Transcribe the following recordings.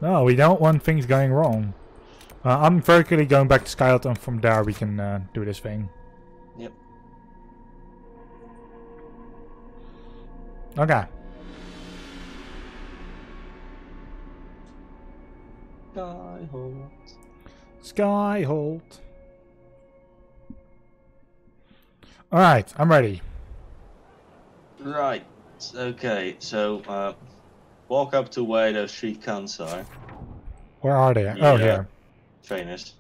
No, we don't want things going wrong. I'm very quickly going back to Skylet, and from there we can do this thing. Yep. Okay. Skyhold. Skyhold. Alright, I'm ready. Right. Okay, so walk up to where those 3 cunts are. Where are they? Oh, here. Trainers.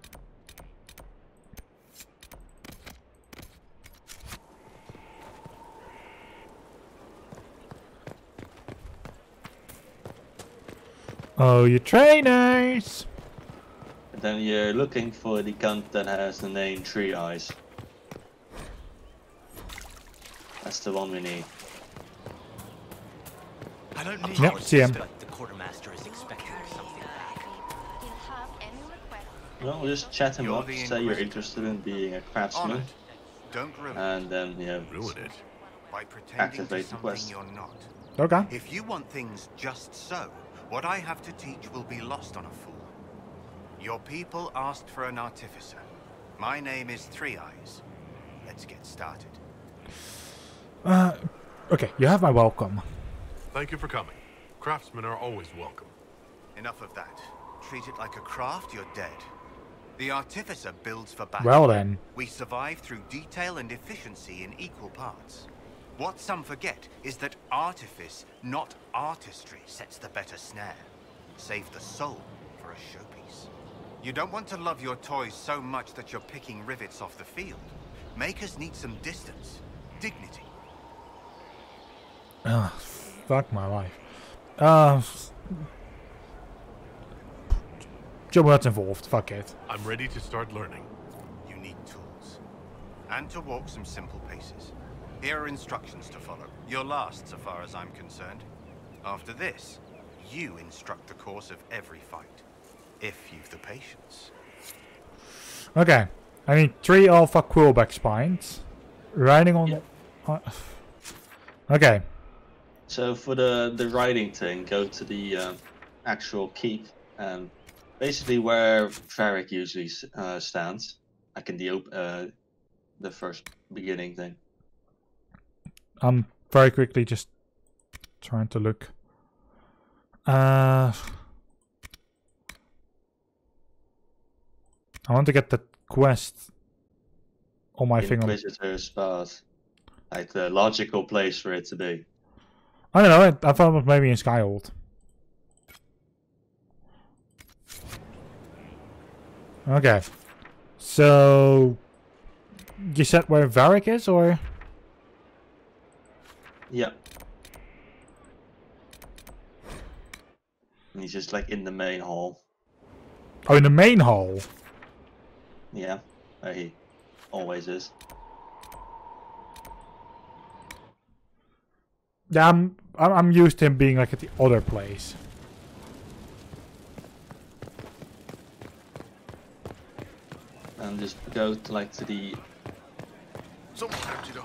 Oh, you trainers! And then you're looking for the cunt that has the name 3 Eyes. That's the one we need. I don't need yep, see him. The quartermaster is expecting something back. Well, we'll just chat him up, say you're interested in being a craftsman, don't ruin and then ruin it by pretending activate to the quest. something you're not. Okay. If you want things just so, what I have to teach will be lost on a fool. Your people asked for an artificer. My name is 3 Eyes. Let's get started. Okay, you have my welcome. Thank you for coming. Craftsmen are always welcome. Enough of that. Treat it like a craft, you're dead. The artificer builds for battle. Well then. We survive through detail and efficiency in equal parts. What some forget is that artifice, not artistry, sets the better snare. Save the soul for a showpiece. You don't want to love your toys so much that you're picking rivets off the field. Makers need some distance, dignity. Ugh, fuck my life. Joe, what's involved? Fuck it. I'm ready to start learning. You need tools. And to walk some simple paces. Here are instructions to follow. Your last, so far as I'm concerned. After this, you instruct the course of every fight. If you've the patience. Okay. I need 3 alpha quillback spines. Riding on... Yep. Okay. So for the riding thing, go to the actual keep, and basically where Varric usually stands, like in the first beginning thing. I'm very quickly just trying to look. I want to get the quest on my finger. Inquisitor's path, like the logical place for it to be. I don't know. I thought it was maybe in Skyhold. Okay. So you said where Varric is, or? Yep. And he's just like in the main hall. Oh, in the main hall. Yeah, where he always is. Yeah, I'm used to him being like at the other place. And just go to like to the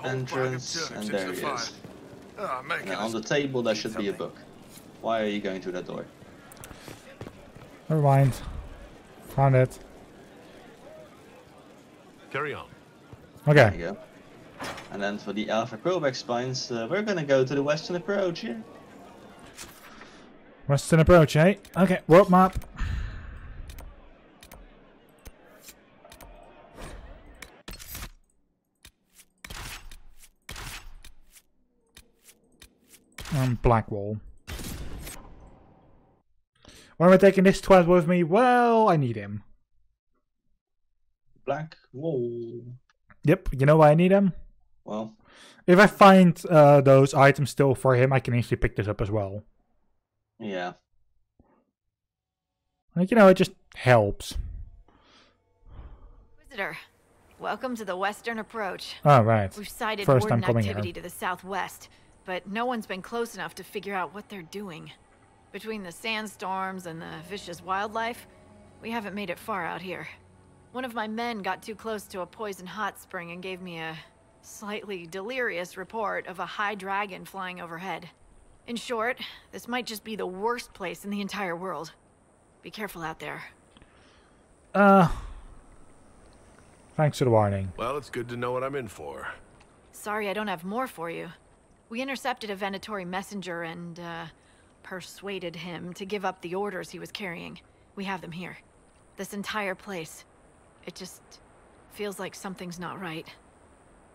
entrance, and there he is. And on the table there should be a book. Why are you going through that door? Never mind. Found it. Carry on. There Okay. you go. And then for the Alpha Quillback spines, we're gonna go to the western approach here. Western approach, eh? Okay, world map. Blackwall. Why am I taking this twat with me? Well, I need him. Black wall. Yep, you know why I need him? Well, If I find those items still for him, I can easily pick this up as well. yeah. Like, you know, it just helps. Visitor, welcome to the Western Approach. Oh, right. We've sighted First time warden coming activity here. to the southwest, but no one's been close enough to figure out what they're doing. Between the sandstorms and the vicious wildlife, we haven't made it far out here. One of my men got too close to a poison hot spring and gave me a slightly delirious report of a high dragon flying overhead. In short, this might just be the worst place in the entire world. Be careful out there. Thanks for the warning. Well, it's good to know what I'm in for. Sorry I don't have more for you. We intercepted a Venatori messenger and, persuaded him to give up the orders he was carrying. We have them here. This entire place. It just feels like something's not right.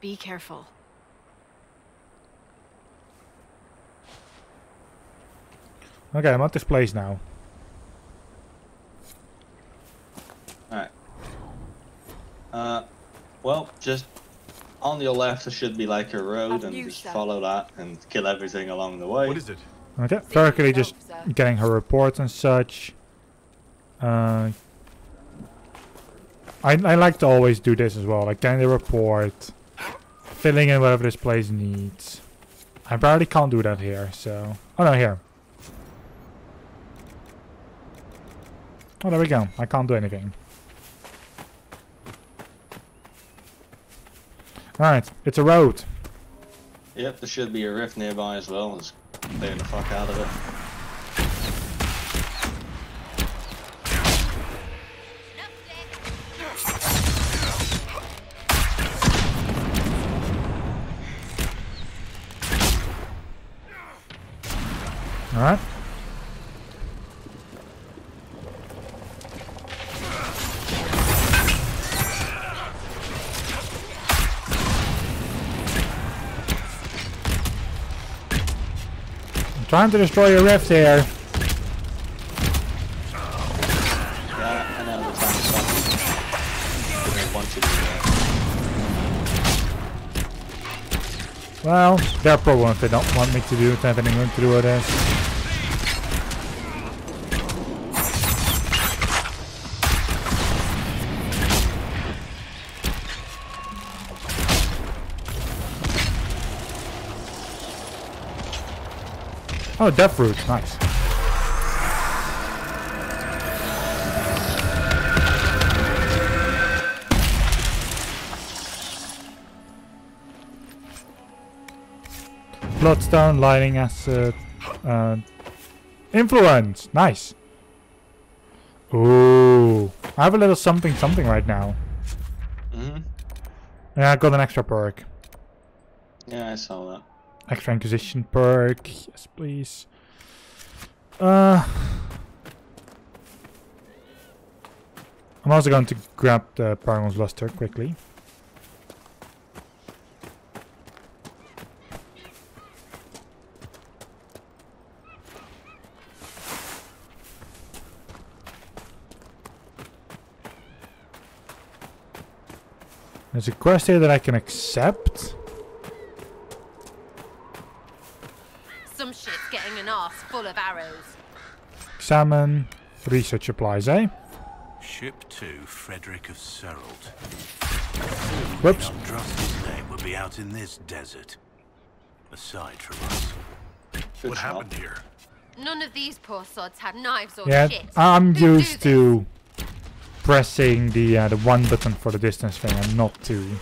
Be careful. Okay, I'm at this place now. Alright. Well, just on your left there should be like a road, and just follow that and kill everything along the way. What is it? Okay, Veracally just getting her reports and such. I like to always do this as well, like getting the report, filling in whatever this place needs. I barely can't do that here, so... Oh no, here. Oh, there we go. I can't do anything. Alright, it's a road. Yep, there should be a rift nearby as well. Just clear the fuck out of it. Alright. I'm trying to destroy your rift here. Yeah, I know the time is up. Well, their problem if they don't want me to do it, have anything to do with this. Oh, death root, nice. Bloodstone, lighting acid, influence, nice. Ooh, I have a little something right now. Yeah, I got an extra perk. Yeah, I saw that. Extra Inquisition perk, yes please. I'm also going to grab the Paragon's Luster quickly. There's a quest here that I can accept. Some shit's getting an arse full of arrows. Examine. Research supplies, eh? Ship 2, Frederick of Serald. Whoops. Not trust his name would be out in this desert. Aside from us. What happened here? None of these poor sods had knives or Yeah, shit. I'm Who used do to pressing the one button for the distance thing and not two.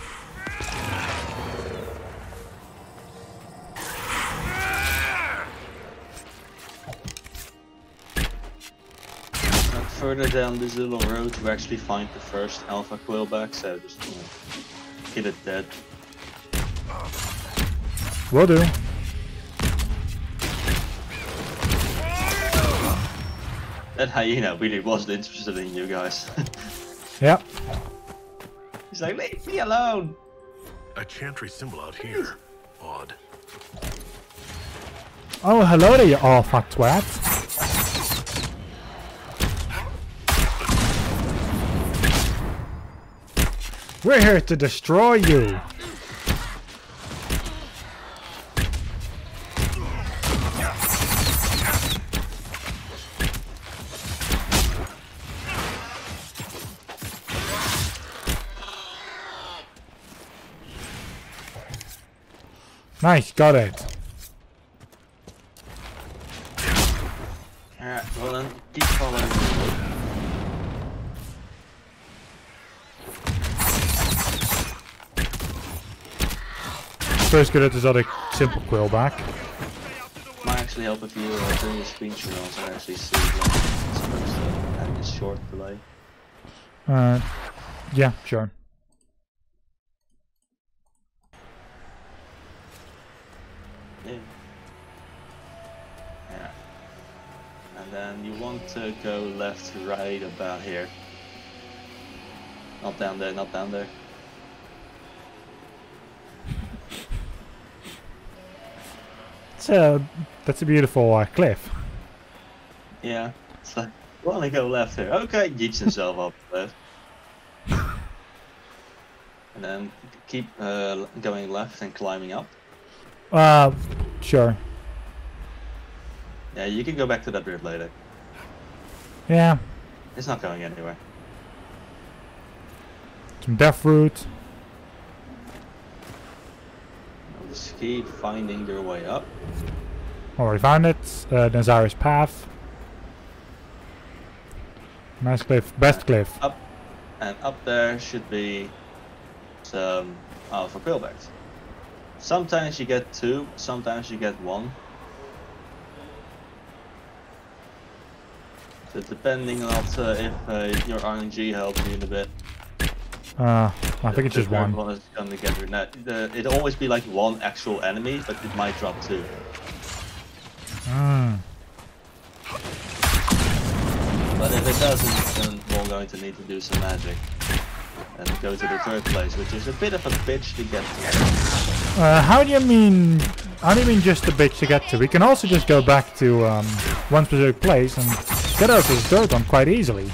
Further down this little road, you actually find the first alpha quillback, so just kill it dead. Will do. That hyena really wasn't interested in you guys. Yep. He's like, leave me alone! A chantry symbol out here. Odd. Oh, hello there, you alpha twat. We're here to destroy you. Nice, got it. Alright, well then, keep following me. First get at this other simple quillback. Might actually help if you do the screenshot and actually see what it's supposed to short delay. Yeah, sure. Yeah. Yeah. And then you want to go left to right about here. Not down there, not down there. That's a beautiful cliff. Yeah. It's like, you want to go left here. Okay, yeets himself up left. And then keep going left and climbing up. Sure. Yeah, you can go back to that bit later. Yeah. It's not going anywhere. Some death root. Just keep finding your way up. Already found it. Nazari's path. Nice cliff. Best cliff. Up. And up there should be some alpha pillbacks. Sometimes you get 2, sometimes you get 1. So depending on if your RNG helps you in a bit. I think it's just one. One is gonna get rid. Now, it'll always be like 1 actual enemy, but it might drop 2. But if it doesn't, then we're going to need to do some magic and go to the 3rd place, which is a bit of a bitch to get to. How do you mean? How do you mean just a bitch to get to? We can also just go back to one specific place and get out of this dirt one quite easily.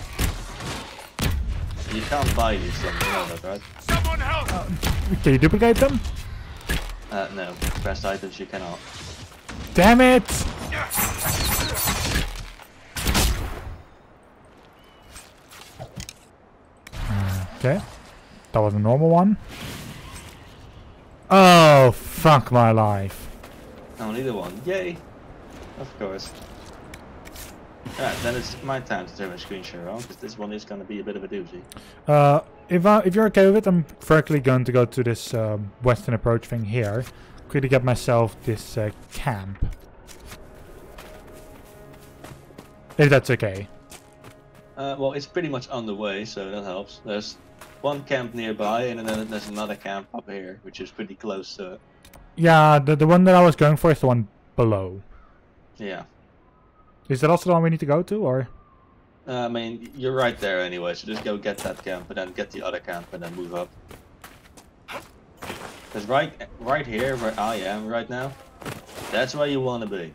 You can't buy these things, you know that, right? Someone help! Can you duplicate them? No. Pressed items you cannot. Damn it! Okay. That was a normal one. Oh, fuck my life. Only the one. Yay! Of course. Alright, then it's my time to turn my screen share on, because this one is going to be a bit of a doozy. If you're okay with it, I'm frankly going to go to this western approach thing here. Quickly get myself this camp. If that's okay. Well, it's pretty much on the way, so that helps. There's one camp nearby, and then there's another camp up here, which is pretty close to it. Yeah, the one that I was going for is the one below. Yeah. Is that also the one we need to go to, or? I mean, you're right there anyway, so just go get that camp, and then get the other camp, and then move up. Because right here, where I am right now, that's where you want to be.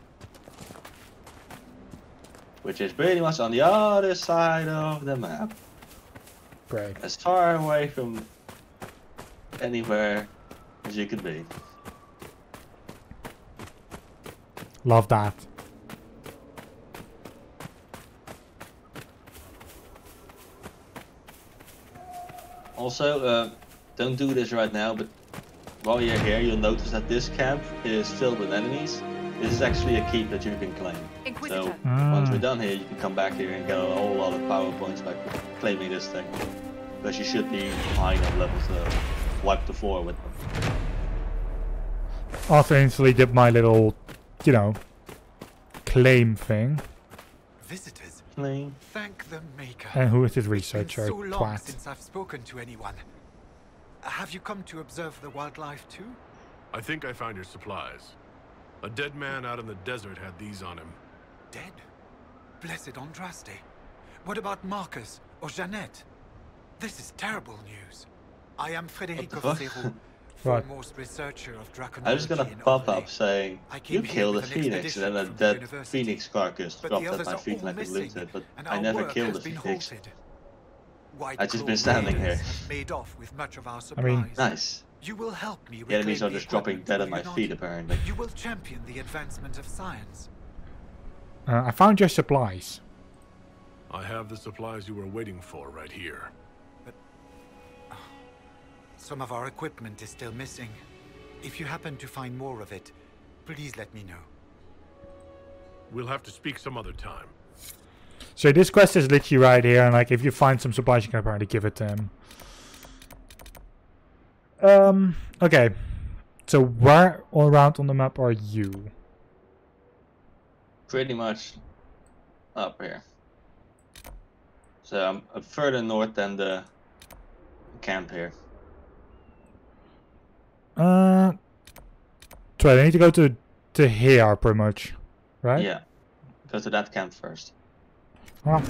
Which is pretty much on the other side of the map. Great. As far away from anywhere as you could be. Love that. Also, don't do this right now, but while you're here, you'll notice that this camp is filled with enemies. This is actually a keep that you can claim. So once we're done here, you can come back here and get a whole lot of power points by claiming this thing. Because you should be high enough levels to wipe the floor with them. Also instantly did my little, you know, claim thing. Visitors. Claim. Thank the maker. And who is this It's researcher? been so long Twat. since I've spoken to anyone. Have you come to observe the wildlife too? I think I found your supplies. A dead man out in the desert had these on him. Dead? Blessed Andraste. What about Marcus or Jeannette? This is terrible news. I am Federico What the Ferro, Right. foremost researcher of draconology I'm just gonna in pop Uplay. up saying, I came you here killed a with an phoenix, expedition and then a from the dead university. phoenix carcass But dropped the at others my are feet all and I could missing, loot it, but and I our never work killed has a been phoenix. halted. I've just been standing here. Have made off with much of our I mean, supplies. Nice. You will help me The enemies are reclaim just dropping equipment, dead will at my you not? feet, apparently. You will champion the advancement of science. I found your supplies. I have the supplies you were waiting for right here. Some of our equipment is still missing. If you happen to find more of it, please let me know. We'll have to speak some other time. So this quest is literally right here, and like if you find some supplies, you can apparently give it to him. Okay. So where all around on the map are you? Pretty much up here. So I'm further north than the camp here. So I need to go to here pretty much, right? Yeah. Go to that camp first. Oh.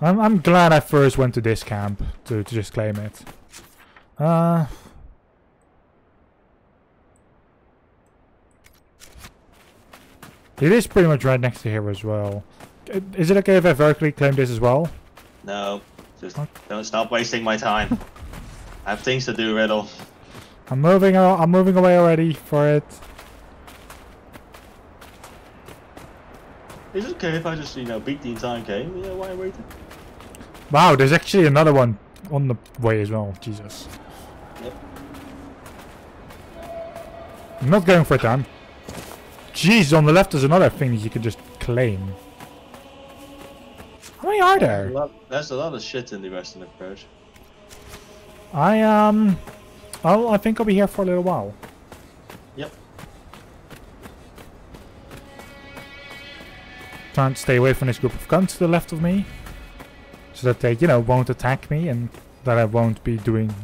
I'm glad I first went to this camp to just claim it. It is pretty much right next to here as well. Is it okay if I vertically claim this as well? No, just don't stop wasting my time. I have things to do, Riddle. I'm moving away already for it. Is it okay if I just, beat the entire game? Yeah, why wait? Wow, there's actually another one on the way as well. Jesus. Yep. I'm not going for it then. Jeez, on the left there's another thing that you can just claim. How many are there? There's a lot of shit in the Western approach. I think I'll be here for a little while. Yep. Trying to stay away from this group of guns to the left of me, so that they, won't attack me and that I won't be killing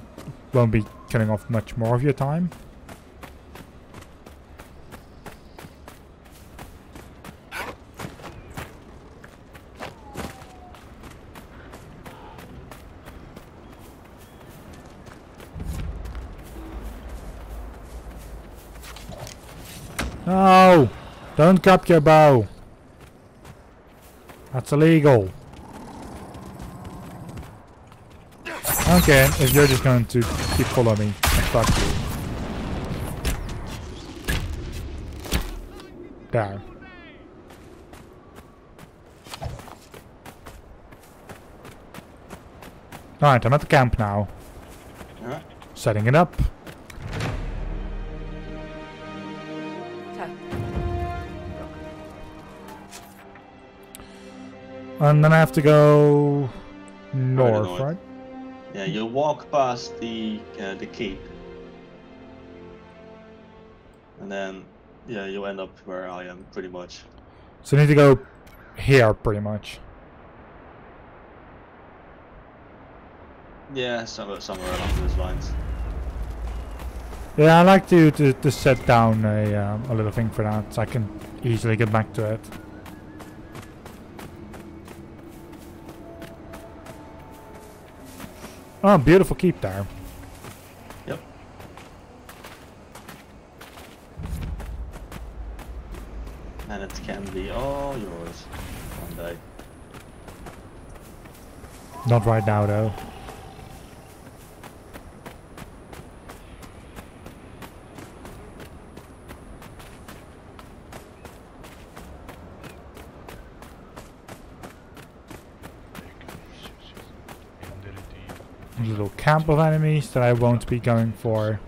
off much more of your time. No! Don't grab your bow. That's illegal. Okay, if you're just going to keep following me, then fuck you. There. Alright, I'm at the camp now. Alright. Setting it up. And then I have to go north, right? Yeah, you walk past the keep, and then you end up where I am pretty much. So I need to go here pretty much. Yeah, somewhere along those lines. Yeah, I like to set down a little thing for that, so I can easily get back to it. Oh, beautiful keep there. Yep. And it can be all yours one day. Not right now, though. A little camp of enemies that I won't be going for.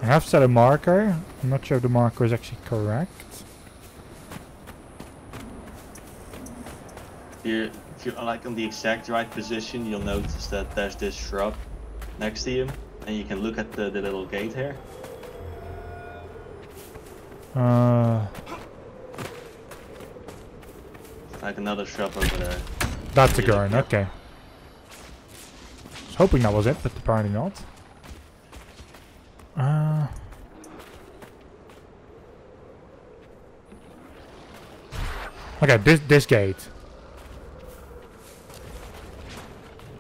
I have set a marker. I'm not sure if the marker is actually correct. If you're like on the exact right position, you'll notice that there's this shrub next to you, and you can look at the little gate here. Like another shrub over there. That's a garden, okay. I was hoping that was it, but apparently not. Okay, this gate.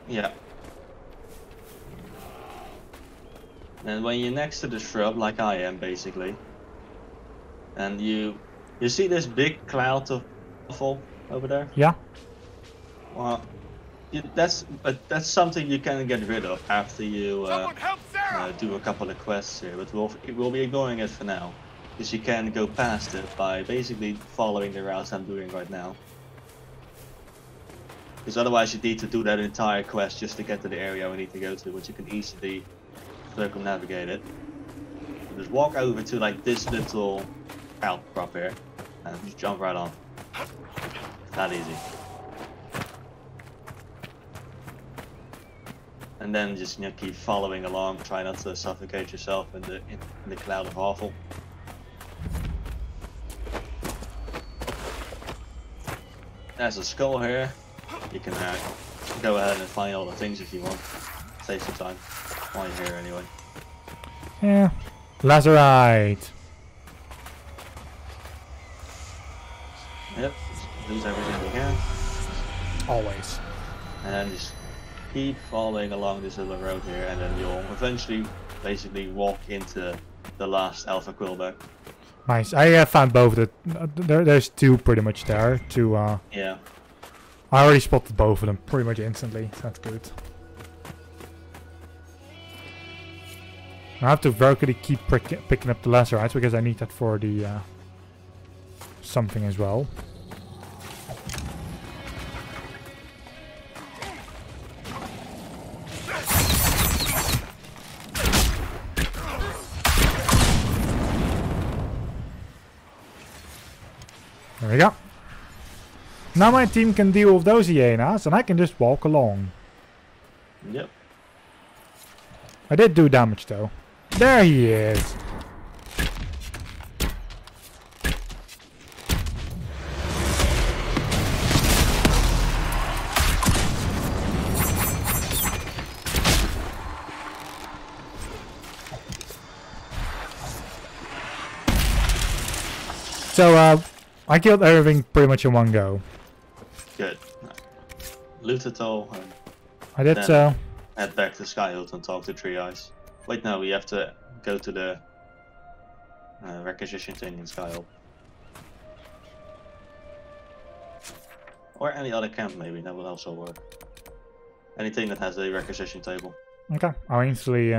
Yeah. And when you're next to the shrub, like I am basically, and you see this big cloud of fog over there? Yeah. Well, that's something you can get rid of after you do a couple of quests here, but we'll be ignoring it for now, because you can go past it by basically following the routes I'm doing right now. Because otherwise you need to do that entire quest just to get to the area we need to go to, which you can easily circumnavigate it. So just walk over to like this little outcrop here, and just jump right on. That easy. And then just keep following along, try not to suffocate yourself in the cloud of awful. There's a skull here. You can go ahead and find all the things if you want. Save some time while you're here anyway. Yeah. Lazarite. Yep. Lose everything you can. Always. And then just keep following along this little road here, and then you'll eventually basically walk into the last Alpha Quillback. Nice. I found both. There's two pretty much there. Yeah. I already spotted both of them pretty much instantly. So that's good. I have to very quickly keep picking up the Lazarites because I need that for the something as well. There we go. Now my team can deal with those hyenas and I can just walk along. Yep. I did do damage though. There he is. So I killed everything pretty much in one go. Good. Loot it all. And I did so. Head back to Skyhill and talk to Three Eyes. Wait, no, we have to go to the requisition thing in Skyhill. Or any other camp, maybe, that would also work. Anything that has a requisition table. Okay, I'll instantly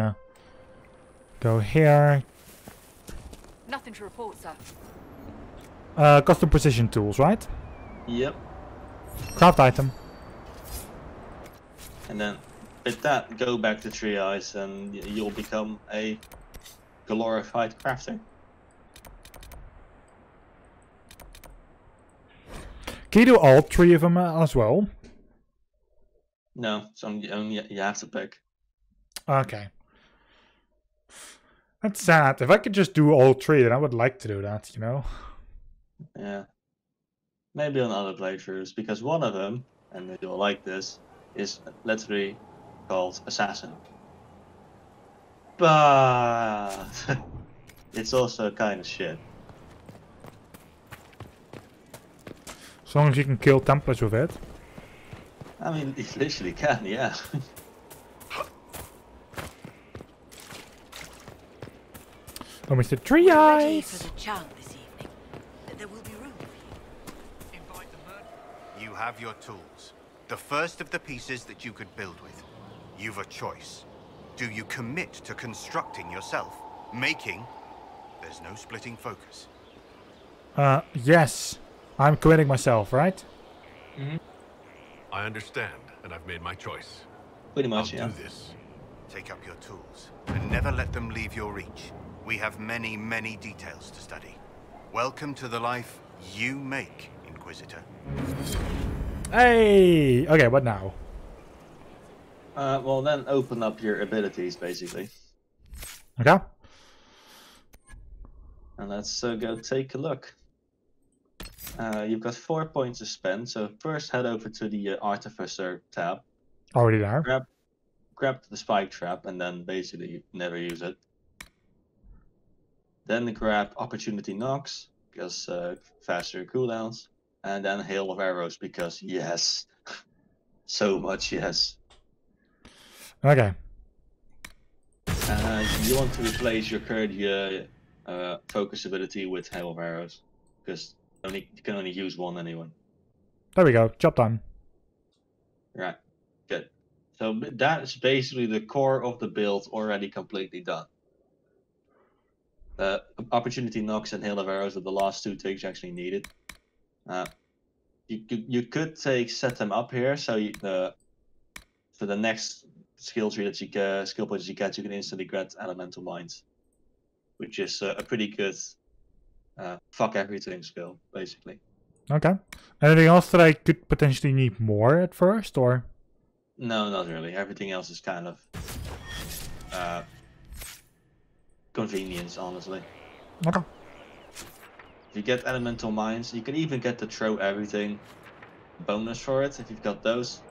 go here. Nothing to report, sir. Custom precision tools, right? Yep. Craft item. And then with that, go back to Three Eyes and you'll become a glorified crafter. Can you do all three of them as well? No, so you have to pick. Okay. That's sad. If I could just do all three, then I would like to do that, you know? Yeah. Maybe on other playthroughs, because one of them, and you'll like this, is literally called Assassin. But it's also kind of shit. As long as you can kill Templars with it. I mean, you literally can, yeah. Oh, Mr. Three Eyes! For the chant this evening. There will be room for you. Invite the You have your tools. The first of the pieces that you could build with. You've a choice. Do you commit to constructing yourself? Making? There's no splitting focus. Yes. I'm committing myself, right? Mm-hmm. I understand, and I've made my choice. Pretty much, I'll yeah. do this. Take up your tools, and never let them leave your reach. We have many, many details to study. Welcome to the life you make, Inquisitor. Hey! Okay, what now? Well, then open up your abilities, basically. Okay. And let's go take a look. You've got 4 points to spend, so first head over to the Artificer tab. Already there. Grab the Spike Trap, and then basically never use it. Then grab Opportunity Knocks, because faster cooldowns. And then Hail of Arrows, because yes. So much yes. Okay. You want to replace your current focus ability with Hail of Arrows, because you can only use one anyway. There we go. Job done. Right. Good. So that's basically the core of the build already completely done. Opportunity Knocks and Hail of Arrows are the last two things you actually needed. You could set them up here, so for the next skill tree that you get, skill points you get, you can instantly get Elemental Minds, which is a pretty good fuck everything skill, basically. Okay. Anything else that I could potentially need more at first, or? No, not really. Everything else is kind of convenience, honestly. Okay. If you get elemental mines, you can even get the throw everything bonus for it. If you've got those,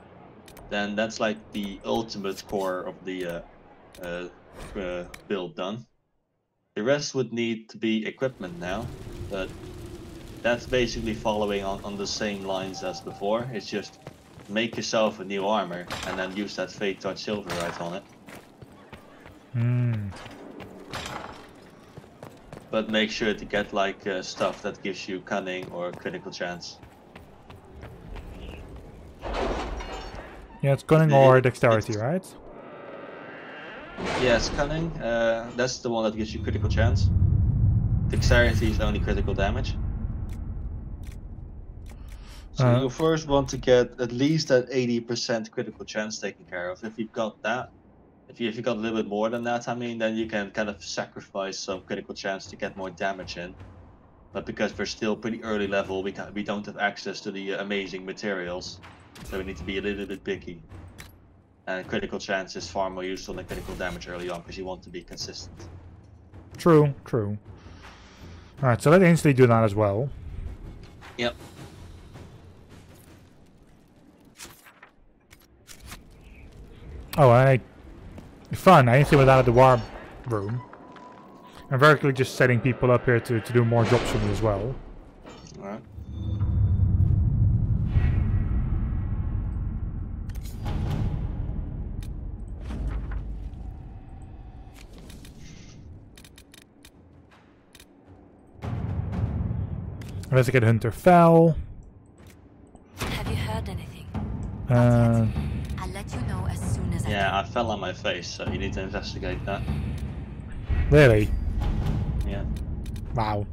then that's like the ultimate core of the build done. The rest would need to be equipment now, but that's basically following on the same lines as before. It's just make yourself a new armor and then use that Fate Touch Silver right on it. But make sure to get like stuff that gives you cunning or critical chance. Yeah, it's cunning or dexterity, right? Yeah, it's cunning. That's the one that gives you critical chance. Dexterity is only critical damage. So you first want to get at least that 80% critical chance taken care of. If you've got that, if you've got a little bit more than that, I mean, then you can kind of sacrifice some critical chance to get more damage in. But because we're still pretty early level, we don't have access to the amazing materials, so we need to be a little bit picky. And critical chance is far more useful than critical damage early on because you want to be consistent. True, true. Alright, so let's instantly do that as well. Yep. Oh, fun, I instantly went out of the war room. I'm very quickly just setting people up here to do more jobs for me as well. Alright. Investigate Hunter fell. Have you heard anything? Uh, I'll let you know as soon as Yeah, I fell on my face, so you need to investigate that. Really? Yeah. Wow.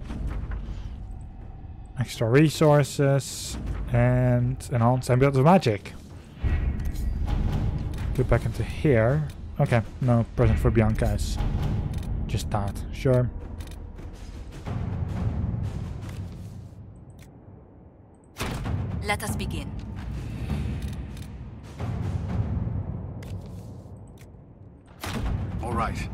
Extra resources and enhance ambient of magic. Go back into here. Okay, no present for Bianca is just that. Sure. Let us begin. All right.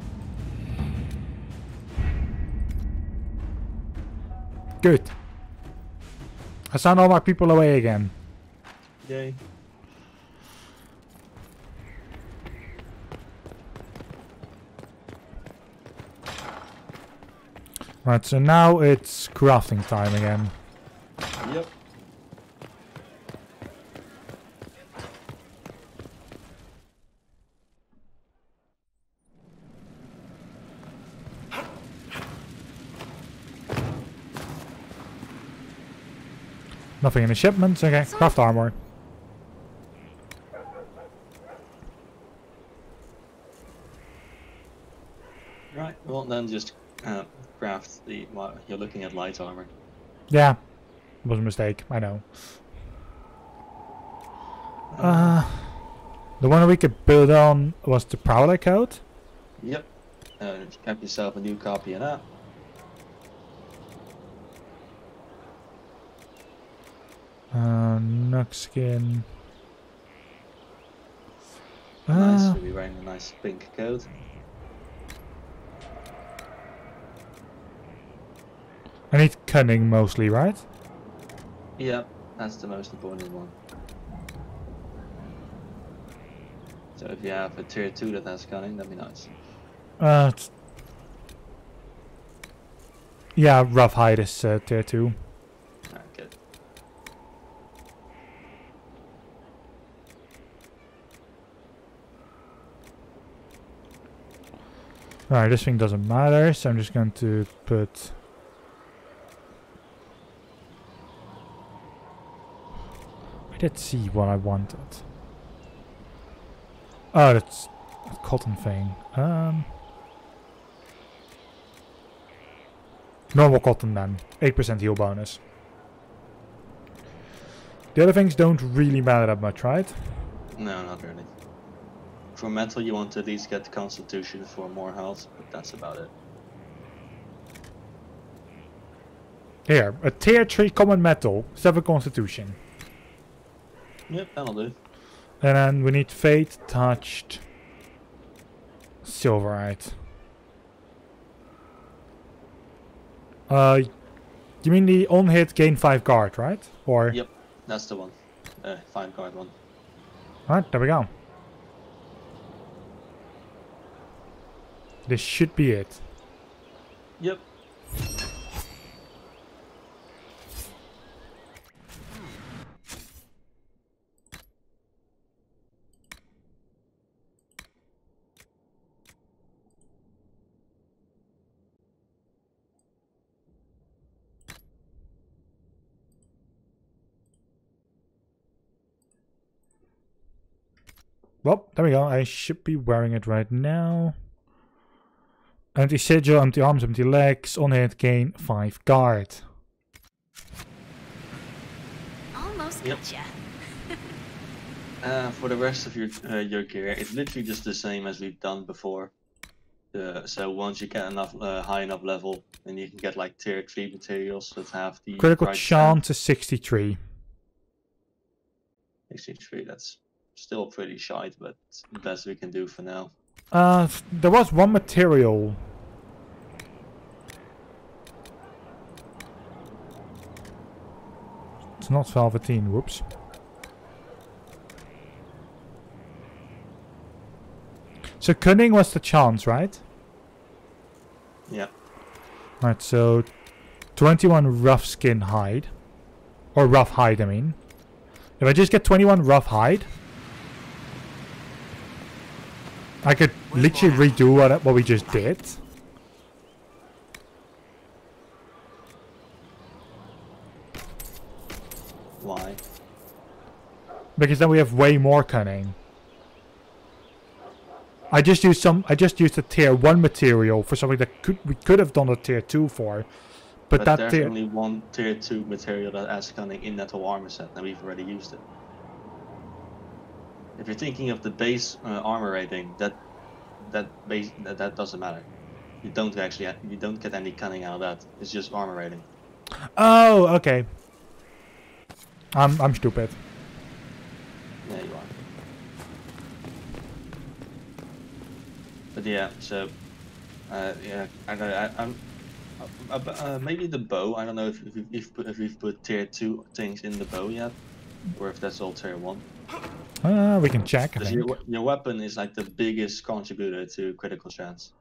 Good. I sent all my people away again. Yay. Right, so now it's crafting time again. Yep. Nothing in the shipments. Okay, craft armor. Right, well then just craft the... You're looking at light armor. Yeah, it was a mistake, I know. The one we could build on was the Prowler code. Yep. Grab yourself a new copy of that. Nook skin. Nice, we'll be wearing a nice pink coat. I need cunning mostly, right? Yep, that's the most important one. So if you have a tier 2 that has cunning, that'd be nice. Yeah, rough hide is tier 2. Alright, good. Alright, this thing doesn't matter, so I'm just going to put... I did see what I wanted. Oh, that's a cotton thing. Normal cotton then. 8% heal bonus. The other things don't really matter that much, right? No, not really. For metal, you want to at least get Constitution for more health, but that's about it. Here, a tier 3 common metal, 7 constitution. Yep, that'll do. And then we need Fate Touched Silverite. You mean the on hit gain 5 guard, right? Or Yep, that's the one. 5 guard one. alright, there we go. This should be it. Yep. Well, there we go. I should be wearing it right now. Empty sigil, empty arms, empty legs. On hit, gain 5 guard. Almost Yep. gotcha. For the rest of your gear, it's literally just the same as we've done before. So once you get enough high enough level, then you can get like tier 3 materials that have the Critical bright chance is 63. 63. That's still pretty shite, but the best we can do for now. There was one material. It's not Velveteen, whoops. So cunning was the chance, right? Yeah. Right, so 21 rough skin hide. Or rough hide, I mean. If I just get 21 rough hide, I could literally redo what we just did. Why? Because then we have way more cunning. I just used a tier 1 material for something that we could have done a tier 2 for. But that there's tier only one tier 2 material that has cunning in that whole armor set, and we've already used it. If you're thinking of the base armor rating, that doesn't matter. You don't get any cunning out of that. It's just armor rating. Oh, okay. I'm stupid. Yeah, you are. But yeah, so yeah, I'm maybe the bow. I don't know if we've put tier 2 things in the bow yet, or if that's all tier 1. We can check. I Because think. your weapon is like the biggest contributor to critical chance.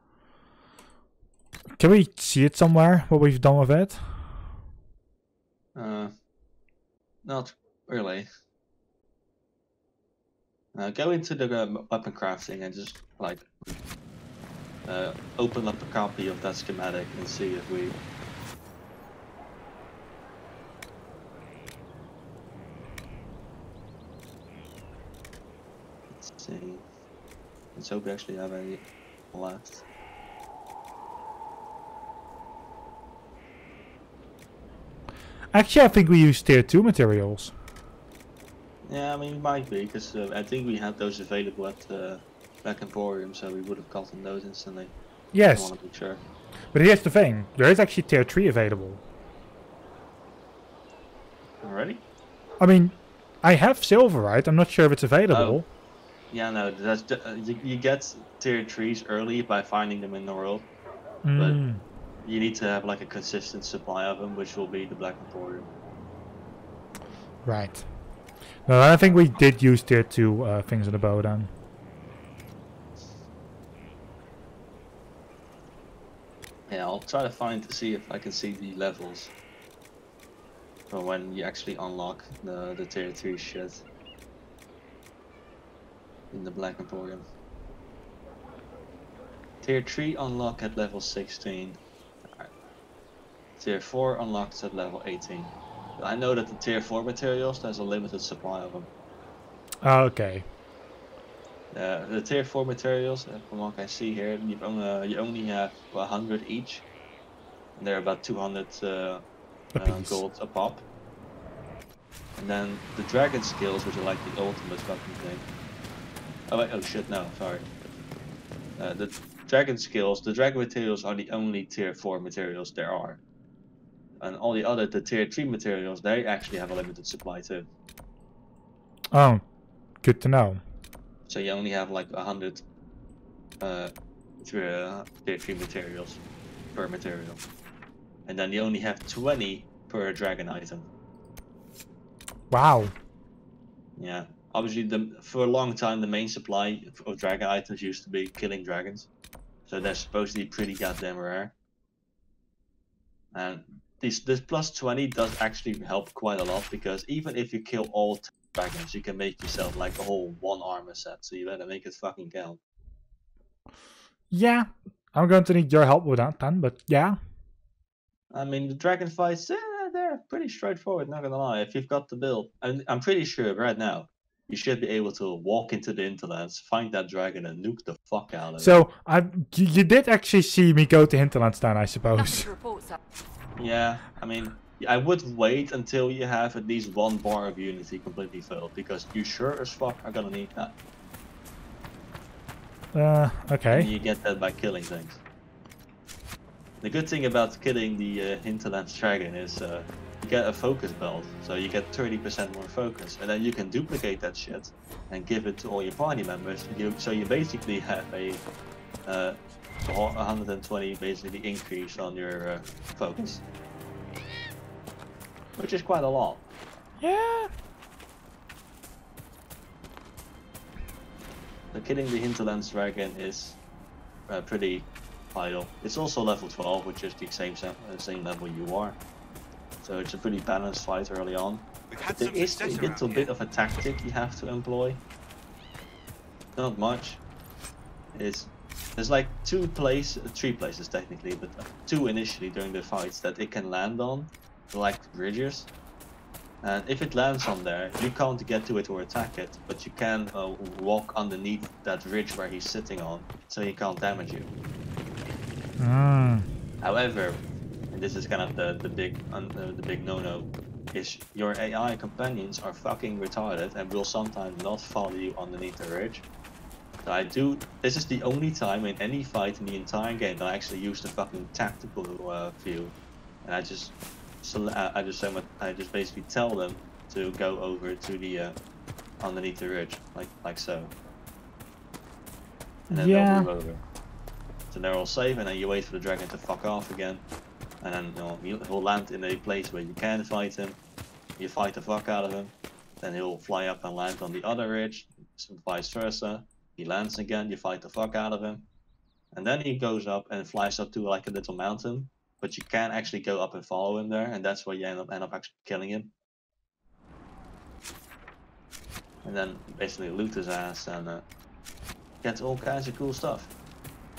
Can we see it somewhere? What we've done with it? Not really. Go into the weapon crafting and just like open up a copy of that schematic and see if we. Let's see. Let's hope we actually have any left. Actually, I think we use tier 2 materials. Yeah, I mean, it might be, because I think we had those available at the Black Emporium, so we would have gotten those instantly. Yes. I want to be sure. But here's the thing. There is actually tier 3 available. Already? I mean, I have silver, right? I'm not sure if it's available. Yeah, no, that's you get tier 3s early by finding them in the world. Mm. But you need to have like a consistent supply of them, which will be the Black Emporium. Right. No, I think we did use tier 2 things in the bow then. Yeah, I'll try to see if I can see the levels for when you actually unlock the tier 3 shit in the Black Emporium. Tier 3 unlock at level 16. Alright. Tier 4 unlocks at level 18. I know that the tier 4 materials, there's a limited supply of them. Okay. The tier 4 materials, from what I see here, you only have 100 each. And they're about 200 gold a pop. And then the dragon skills, which are like the ultimate fucking thing. Oh wait, oh shit, no, sorry. The dragon skills, the dragon materials are the only tier 4 materials there are. And all the other, the tier 3 materials, they actually have a limited supply too. Oh. Good to know. So you only have like 100 tier 3 materials per material. And then you only have 20 per dragon item. Wow. Yeah. Obviously, for a long time, the main supply of dragon items used to be killing dragons. So they're supposed to be pretty goddamn rare. And this plus 20 does actually help quite a lot, because even if you kill all 10 dragons, you can make yourself like a whole 1 armor set. So you better make it fucking count. Yeah, I'm going to need your help with that then, but yeah. I mean, the dragon fights, they're pretty straightforward, not gonna lie. If you've got the build, and I'm pretty sure right now, you should be able to walk into the hinterlands, find that dragon, and nuke the fuck out of it. So, you did actually see me go to hinterlands then, I suppose. Yeah, I mean, I would wait until you have at least 1 bar of Unity completely filled, because you sure as fuck are gonna need that. Okay. And you get that by killing things. The good thing about killing the hinterlands dragon is you get a focus belt, so you get 30% more focus, and then you can duplicate that shit and give it to all your party members. So you basically have a 120 basically increase on your focus, which is quite a lot. Yeah. So killing the hinterlands dragon is pretty vital. It's also level 12, which is the same level you are. So it's a pretty balanced fight early on. But there is a little bit of a tactic you have to employ. Not much. There's like 3 places technically, but 2 initially during the fights that it can land on, like ridges. And if it lands on there, you can't get to it or attack it, but you can walk underneath that ridge where he's sitting on, so he can't damage you. However, and this is kind of the big no-no, is your AI companions are fucking retarded and will sometimes not follow you underneath the ridge. So this is the only time in any fight in the entire game that I actually use the fucking tactical view, and I just basically tell them to go over to the underneath the ridge, like so, and then they'll move over. So they're all safe, and then you wait for the dragon to fuck off again, and then he'll land in a place where you can fight him. You fight the fuck out of him, then he'll fly up and land on the other ridge, so vice versa. He lands again, you fight the fuck out of him, and then he goes up and flies up to like a little mountain, but you can actually go up and follow him there, and that's where you end up actually killing him. And then basically loot his ass and get all kinds of cool stuff.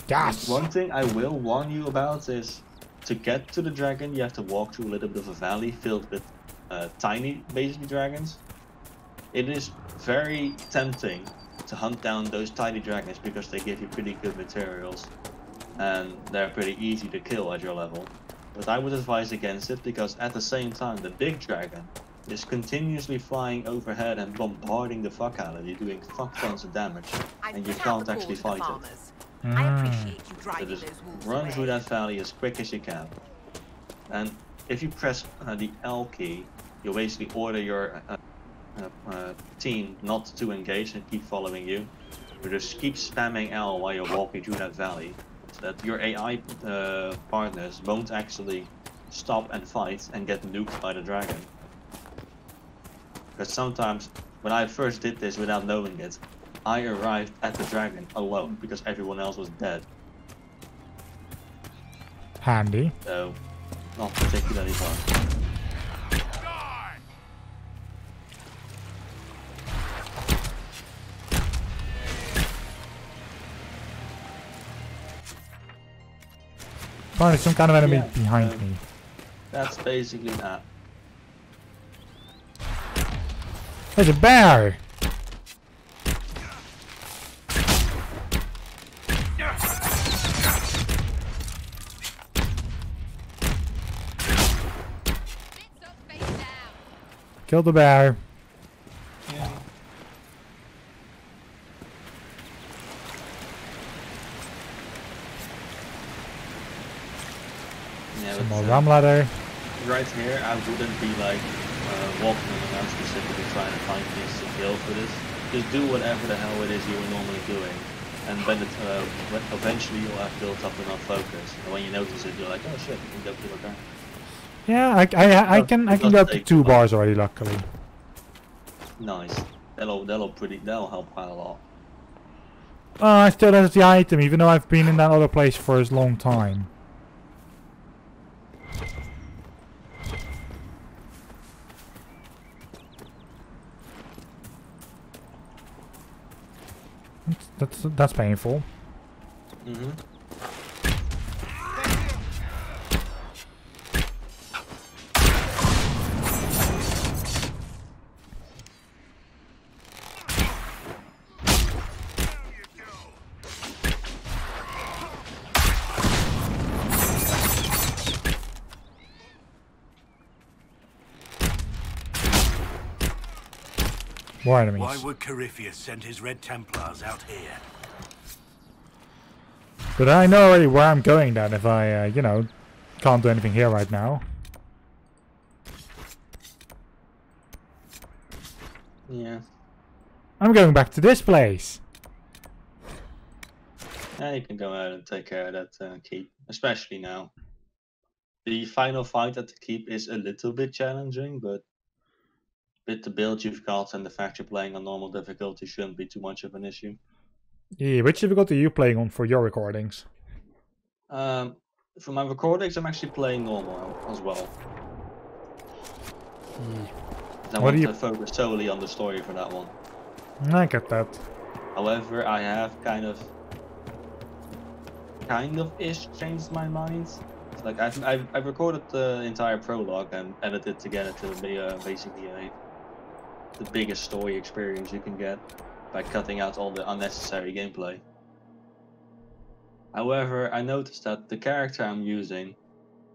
Yes! One thing I will warn you about is, to get to the dragon, you have to walk through a little bit of a valley filled with tiny, basically, dragons. It is very tempting to hunt down those tiny dragons because they give you pretty good materials and they're pretty easy to kill at your level. But I would advise against it, because at the same time the big dragon is continuously flying overhead and bombarding the fuck out of you, doing fuck tons of damage, and you can't actually fight it. I appreciate you driving So just those wolves run away. through that valley as quick as you can. And if you press the L key, you basically order your team not to engage and keep following you. You just keep spamming L while you're walking through that valley, so that your AI partners won't actually stop and fight and get nuked by the dragon. Because sometimes, when I first did this without knowing it, I arrived at the dragon alone because everyone else was dead. Handy. So, not particularly fun. Oh, there's some kind of enemy behind me. That's basically that. There's a bear! Kill the bear. Yeah. Some more rum ladder. Right here, I wouldn't be like walking around specifically trying to find things to kill for this. just do whatever the hell it is you were normally doing, and then eventually you'll have built up enough focus. And when you notice it, you're like, oh shit, I can go kill a guy. Yeah, I can go up to 2 bars already, luckily. Nice. That'll help quite a lot. Oh, I still have the item, even though I've been in that other place for a long time. That's painful. Mm-hmm. More enemies. Why would Corypheus send his Red Templars out here? But I know already where I'm going then if I, you know, can't do anything here right now. Yeah. I'm going back to this place. Yeah, you can go out and take care of that keep, especially now. The final fight at the keep is a little bit challenging, but with the build you've got and the fact you're playing on normal difficulty shouldn't be too much of an issue. Yeah, which difficulty are you playing on for your recordings? For my recordings, I'm actually playing normal as well. I want to focus solely on the story for that one. I get that. However, I have kind of-ish changed my mind. Like I've recorded the entire prologue and edited together to be basically the biggest story experience you can get by cutting out all the unnecessary gameplay. However, I noticed that the character I'm using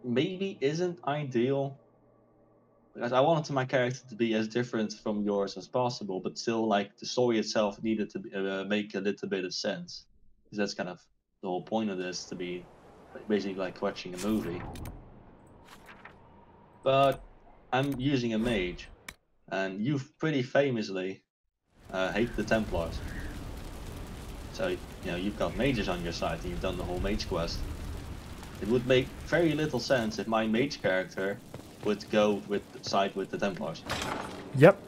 maybe isn't ideal, because I wanted my character to be as different from yours as possible, but still, like, the story itself needed to be, make a little bit of sense, because that's kind of the whole point of this, to be basically like watching a movie. But I'm using a mage, and you've pretty famously hate the Templars. So, you know, you've got mages on your side and you've done the whole mage quest. It would make very little sense if my mage character would go side with the Templars. Yep.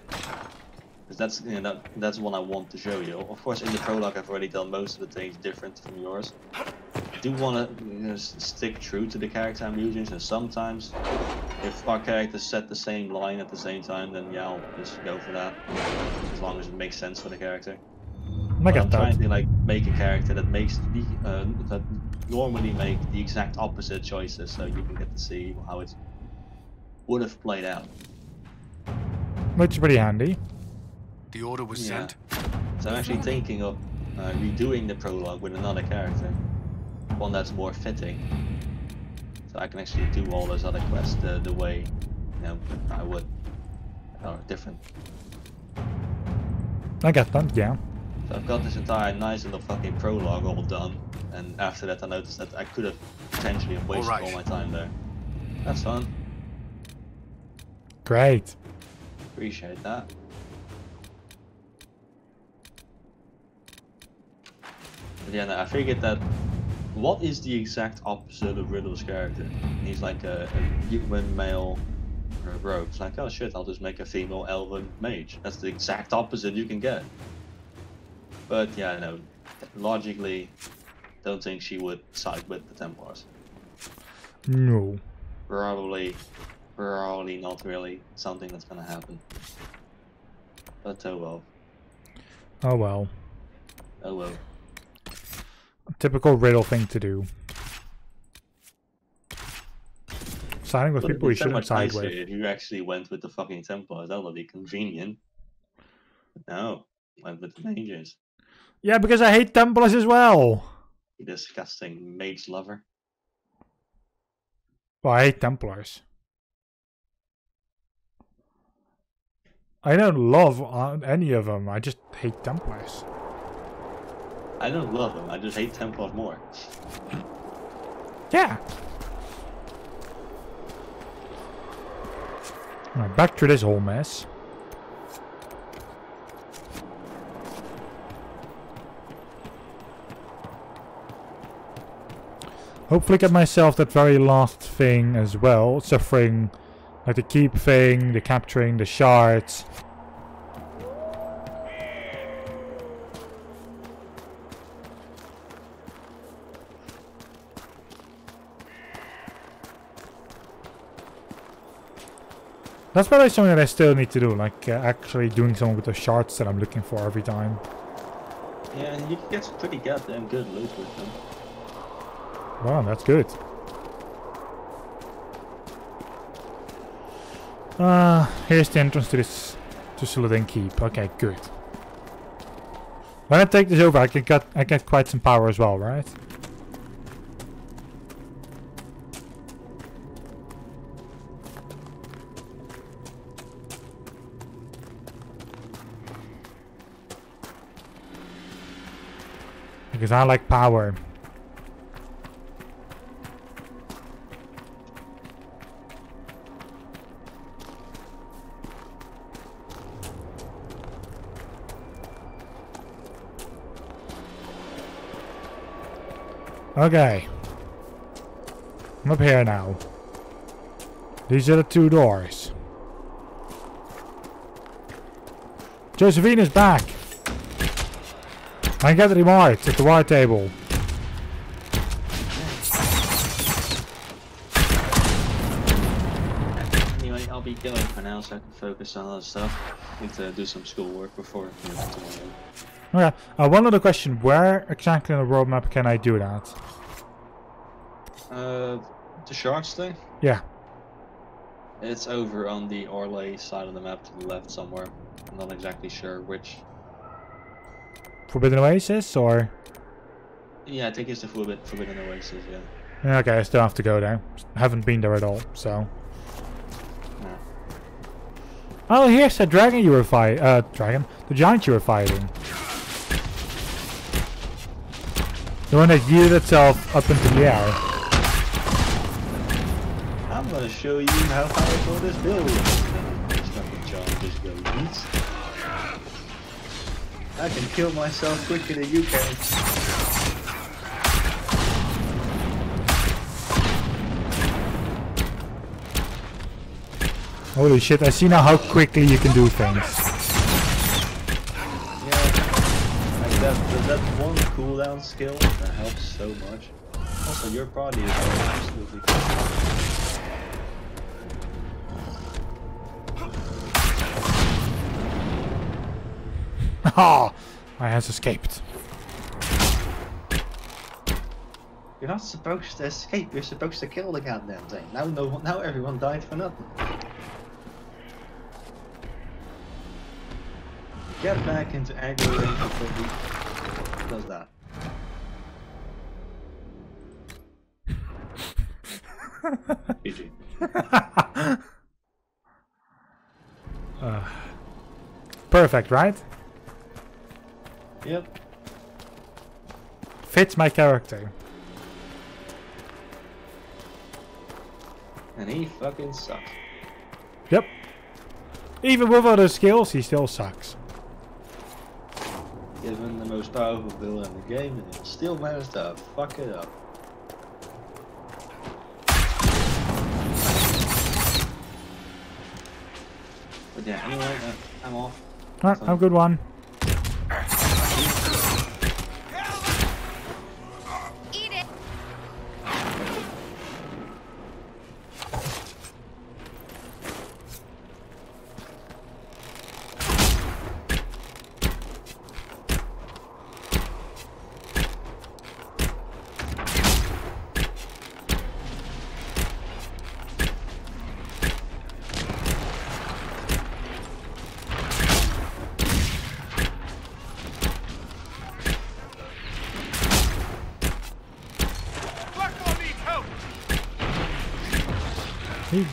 Because that's, you know, that's what I want to show you. Of course, in the prologue I've already done most of the things different from yours. I do want to, you know, stick true to the character I'm using, so sometimes if our characters set the same line at the same time, then yeah, I'll just go for that, as long as it makes sense for the character. I'm trying to like make a character that makes the that normally make the exact opposite choices, so you can get to see how it would have played out. Which is pretty handy. The order was sent. So I'm actually thinking of redoing the prologue with another character, one that's more fitting, so I can actually do all those other quests the way, you know, I would, or different. I get that, yeah. So I've got this entire nice little fucking prologue all done, and after that I noticed that I could have potentially have wasted all my time there. That's fun. Great. Appreciate that. But yeah, no, I figured that what is the exact opposite of Riddle's character? He's like a human male rogue. It's like, oh shit, I'll just make a female elven mage. That's the exact opposite you can get. But yeah, no, logically, don't think she would side with the Templars. No. Probably not really something that's gonna happen. But oh well. Oh well. Oh well. A typical Riddle thing to do. Siding with people you shouldn't side with. If you actually went with the fucking Templars, that would be convenient. But no, went with the mages. Yeah, because I hate Templars as well. You disgusting mage lover. Well, I hate Templars. I don't love any of them, I just hate Templars. I don't love them, I just hate Templars more. Yeah. Alright, back to this whole mess. Hopefully get myself that very last thing as well. Suffering, like the keep thing, the capturing, the shards. That's probably something that I still need to do, like actually doing something with the shards that I'm looking for every time. Yeah, and you can get some pretty goddamn good loot with them. Wow, that's good. Here's the entrance to this Sullivan Keep. Okay, good. When I take this over, I get quite some power as well, right? Because I like power. Okay. I'm up here now. These are the 2 doors. Josephine is back. I get remarked at the war table. Anyway, I'll be going for now so I can focus on other stuff. Need to do some schoolwork before tomorrow. Okay, one other question. Where exactly on the world map can I do that? The shards thing? Yeah. It's over on the Orlais side of the map to the left somewhere. I'm not exactly sure which. Forbidden Oasis, or? Yeah, I think it's the Forbidden Oasis, yeah. Okay, I still have to go there. I haven't been there at all, so. Yeah. Oh, here's the dragon you were fighting. The giant you were fighting. The one that yeeted itself up into the air. I'm gonna show you how powerful this build is. This fucking giant just goes east. I can kill myself quicker than you can. Holy shit, I see now how quickly you can do things. Yeah, like that one cooldown skill that helps so much. Also, your body is absolutely cool. Ah, I has escaped. You're not supposed to escape. You're supposed to kill the goddamn thing. Now everyone died for nothing. Get back into aggro range before he does that. PG. Perfect, right? Yep. Fits my character. And he fucking sucks. Yep. Even with other skills, he still sucks. Given the most powerful build in the game, and he'll still manage to fuck it up. But yeah, anyway, I'm off. Alright, have a good one. Eat it.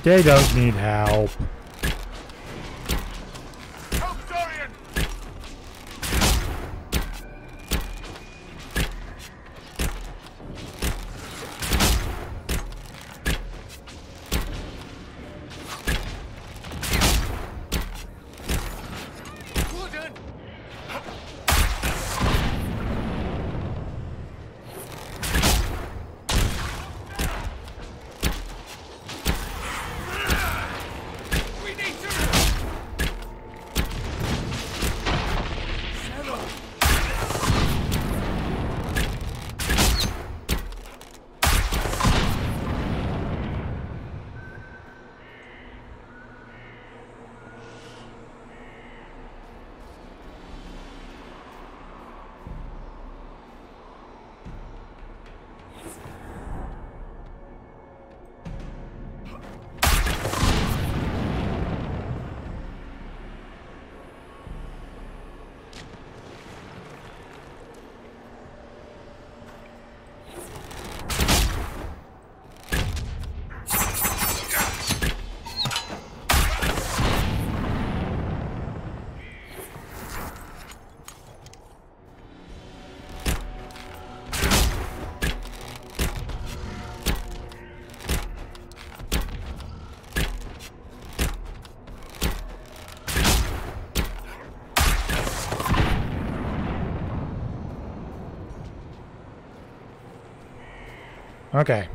They don't need help. Okay.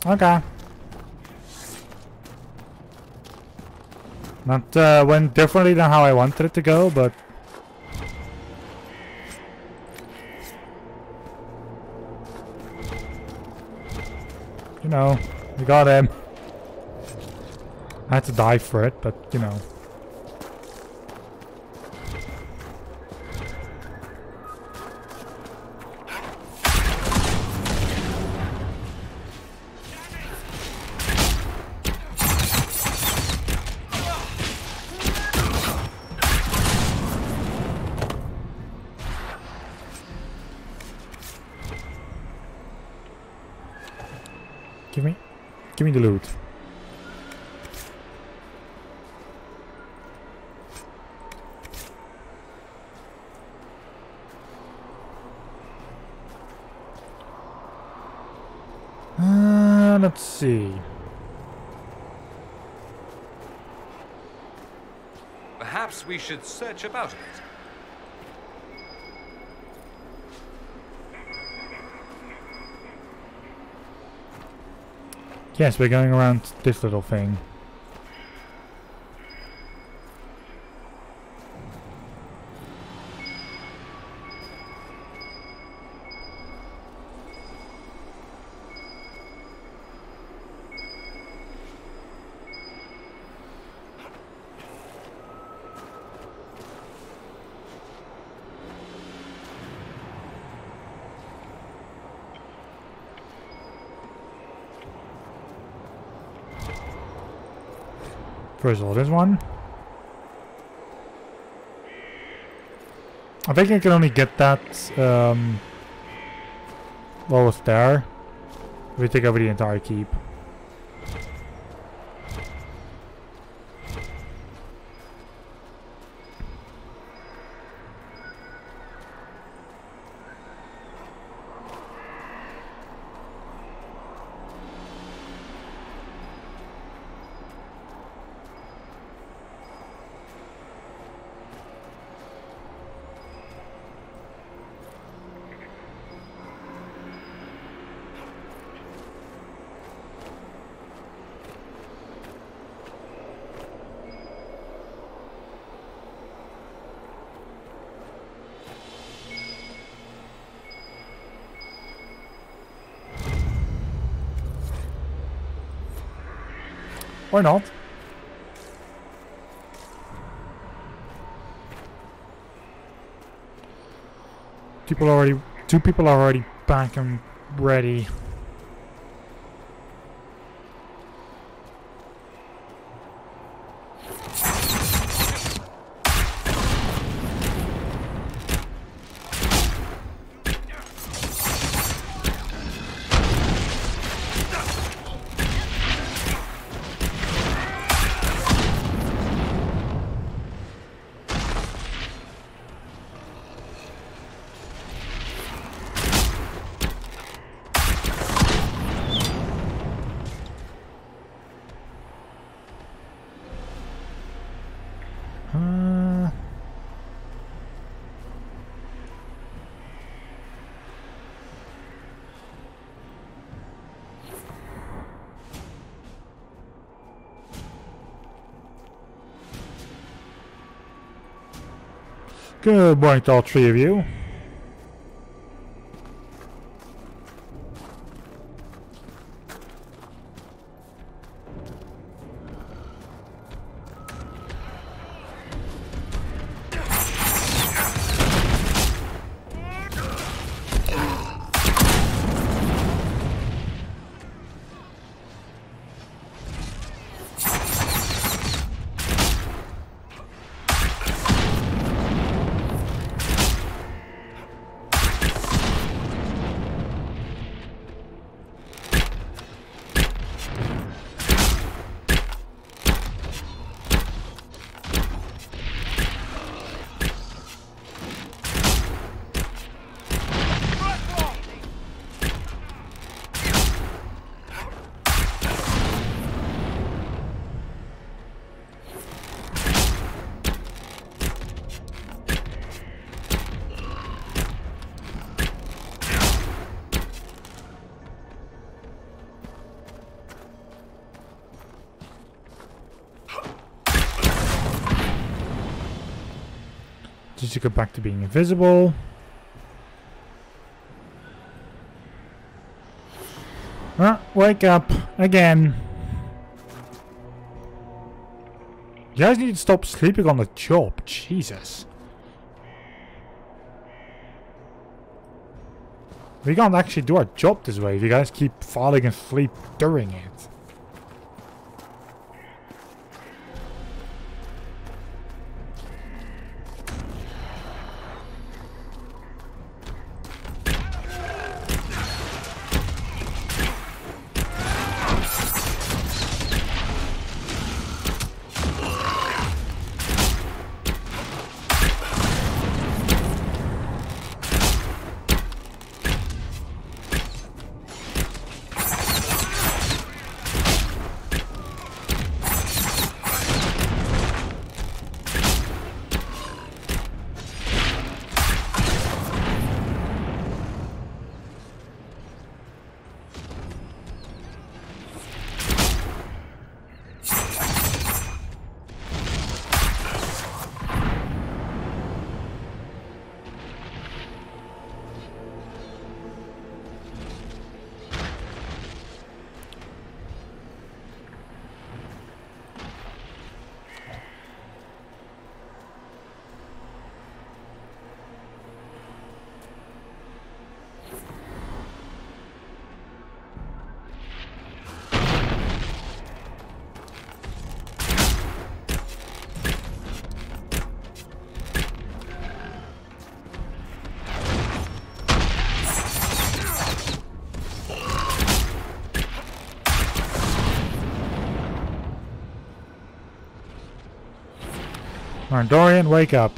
Okay. That went differently than how I wanted it to go, but... You know, we got him. I had to die for it, but you know. Give me the loot. Let's see. Perhaps we should search about a bit. Yes, we're going around this little thing. First of all, this one. I think I can only get that what was there. We take over the entire keep. Or not. Two people are already back and ready. Good morning to all three of you. Just to go back to being invisible. Ah, wake up again. You guys need to stop sleeping on the job. Jesus. We can't actually do our job this way if you guys keep falling asleep during it. Alright, Dorian, wake up.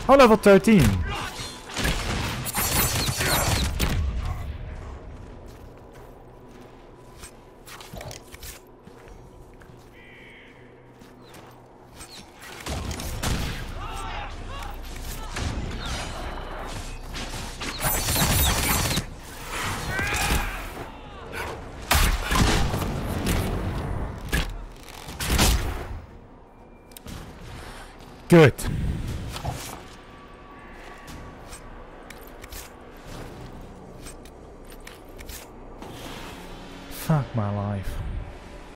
Oh, level 13. Good. Fuck my life.